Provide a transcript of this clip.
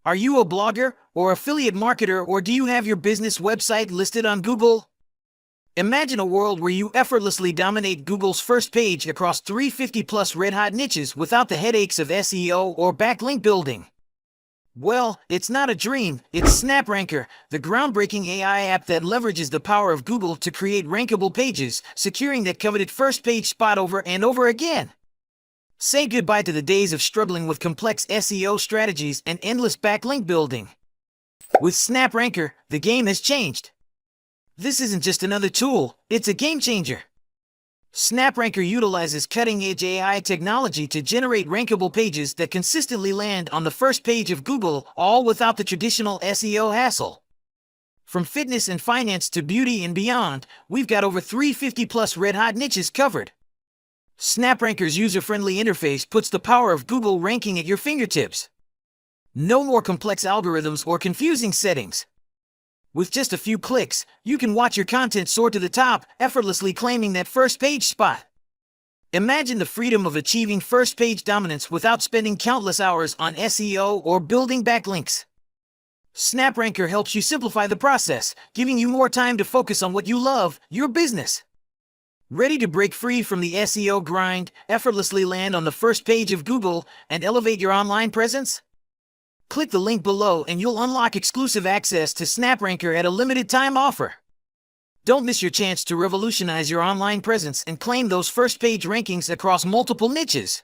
Are you a blogger or affiliate marketer, or do you have your business website listed on Google? Imagine a world where you effortlessly dominate Google's first page across 350 plus red-hot niches without the headaches of SEO or backlink building. Well, it's not a dream, it's SnapRanker, the groundbreaking AI app that leverages the power of Google to create rankable pages, securing that coveted first page spot over and over again. Say goodbye to the days of struggling with complex SEO strategies and endless backlink building. With SnapRanker, the game has changed. This isn't just another tool, it's a game changer. SnapRanker utilizes cutting-edge AI technology to generate rankable pages that consistently land on the first page of Google, all without the traditional SEO hassle. From fitness and finance to beauty and beyond, we've got over 350 plus red-hot niches covered. SnapRanker's user-friendly interface puts the power of Google ranking at your fingertips. No more complex algorithms or confusing settings. With just a few clicks, you can watch your content soar to the top, effortlessly claiming that first page spot. Imagine the freedom of achieving first page dominance without spending countless hours on SEO or building backlinks. SnapRanker helps you simplify the process, giving you more time to focus on what you love, your business. Ready to break free from the SEO grind, effortlessly land on the first page of Google, and elevate your online presence? Click the link below and you'll unlock exclusive access to SnapRanker at a limited time offer. Don't miss your chance to revolutionize your online presence and claim those first page rankings across multiple niches.